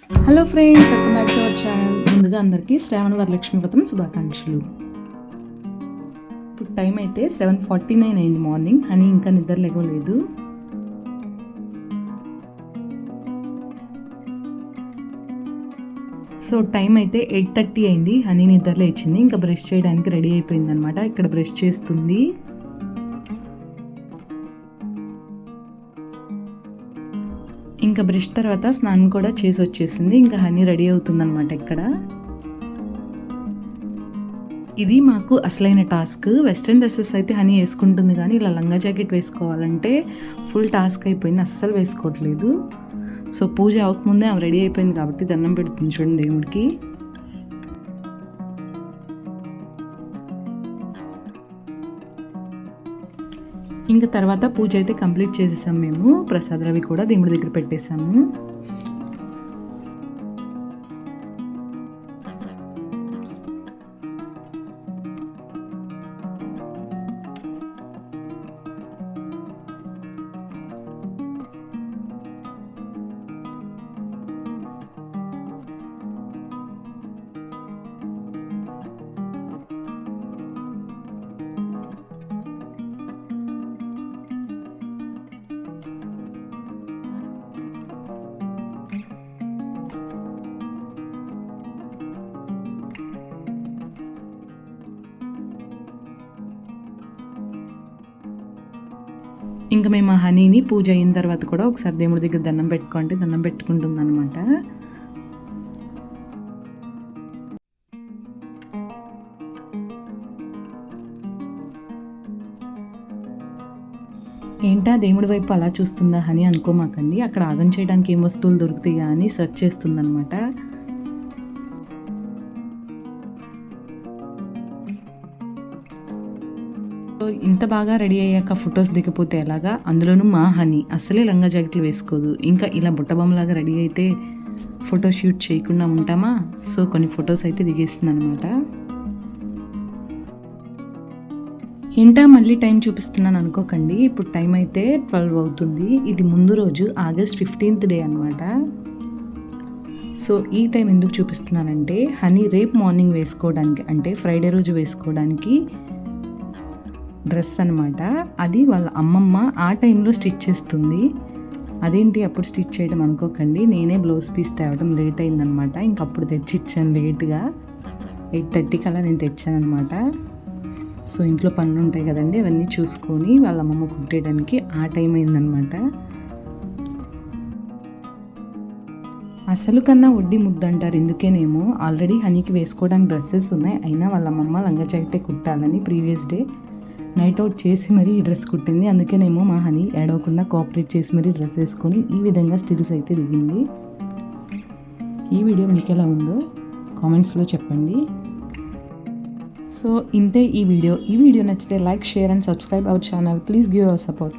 Hello friends, welcome back to our channel. ముందుగా అందరికీ శ్రావణ వరలక్ష్మి వ్రతం శుభాకాంక్షలు. ఇప్పుడు టైం అయితే 7:49 అయింది మార్నింగ్. హనీ ఇంకా నిద్ర లేవలేదు. సో టైం అయితే 8:30 అయింది. హనీ నిద్ర లేచింది. ఇంకా బ్రష్ చేయడానికి రెడీ అయిపోయింది అనమాట. ఇక్కడ బ్రష్ చేస్తుంది. ఇంకా బ్రష్ తర్వాత స్నానం కూడా చేసి వచ్చేసింది. ఇంకా హనీ రెడీ అవుతుందన్నమాట. ఇక్కడ ఇది మాకు అసలైన టాస్క్. వెస్ట్రన్ డ్రెస్సెస్ అయితే హనీ వేసుకుంటుంది, కానీ ఇలా లంగా జాకెట్ వేసుకోవాలంటే ఫుల్ టాస్క్ అయిపోయింది. అస్సలు వేసుకోవట్లేదు. సో పూజ అవ్వకముందే ఆమె రెడీ అయిపోయింది కాబట్టి దండం పెడుతుంది చూడండి దేవుడికి. ఇంకా తర్వాత పూజ అయితే కంప్లీట్ చేసేసాం మేము. ప్రసాద్ రవి కూడా దేవుడి దగ్గర పెట్టేశాము. ఇంకా మేము ఆ హనీని పూజ అయిన తర్వాత కూడా ఒకసారి దేవుడి దగ్గర దండం పెట్టుకుంటుంది అనమాట. ఏంటా దేవుడి వైపు అలా చూస్తుందా హనీ అనుకోమాకండి. అక్కడ ఆగం చేయడానికి ఏం వస్తువులు దొరుకుతాయా అని సెర్చ్ చేస్తుందన్నమాట. ఇంత బాగా రెడీ అయ్యాక ఫొటోస్ దిగపోతే ఎలాగా? అందులోనూ మా హనీ అసలే లంగా జాకెట్లు వేసుకోదు. ఇంకా ఇలా బుట్టబొమ్మలాగా రెడీ అయితే ఫోటో షూట్ చేయకుండా ఉంటామా? సో కొన్ని ఫొటోస్ అయితే దిగేస్తుంది అనమాట. ఏంటా మళ్ళీ టైం చూపిస్తున్నాను అనుకోకండి. ఇప్పుడు టైం అయితే 12 అవుతుంది. ఇది ముందు రోజు August 15th డే అనమాట. సో ఈ టైం ఎందుకు చూపిస్తున్నానంటే హనీ రేపు మార్నింగ్ వేసుకోవడానికి, అంటే ఫ్రైడే రోజు వేసుకోవడానికి డ్రెస్ అనమాట. అది వాళ్ళ అమ్మమ్మ ఆ టైంలో స్టిచ్ చేస్తుంది. అదేంటి అప్పుడు స్టిచ్ చేయడం అనుకోకండి, నేనే బ్లౌజ్ పీస్ తేవడం లేట్ అయిందనమాట. ఇంకప్పుడు తెచ్చి ఇచ్చాను లేట్గా. 8:30 కల్లా నేను తెచ్చాను అనమాట. సో ఇంట్లో పనులు ఉంటాయి కదండి, అవన్నీ చూసుకొని వాళ్ళ అమ్మమ్మ కుట్టేయడానికి ఆ టైం అయిందనమాట. అసలు కన్నా వడ్డీ ముద్దు అంటారు. ఎందుకేనేమో ఆల్రెడీ హనీకి వేసుకోవడానికి డ్రెస్సెస్ ఉన్నాయి, అయినా వాళ్ళ అమ్మమ్మ లంగా జాకెటే కుట్టాలని ప్రీవియస్ డే నైట్ అవుట్ చేసి మరీ ఈ డ్రెస్ కుట్టింది. అందుకేనేమో మా హనీ ఏడవకుండా కోఆపరేట్ చేసి మరీ డ్రెస్ వేసుకొని ఈ విధంగా స్టిల్స్ అయితే దిగింది. ఈ వీడియో మీకు ఎలా ఉందో కామెంట్స్లో చెప్పండి. సో ఇంతే ఈ వీడియో నచ్చితే like, share and subscribe our channel. Please give our support.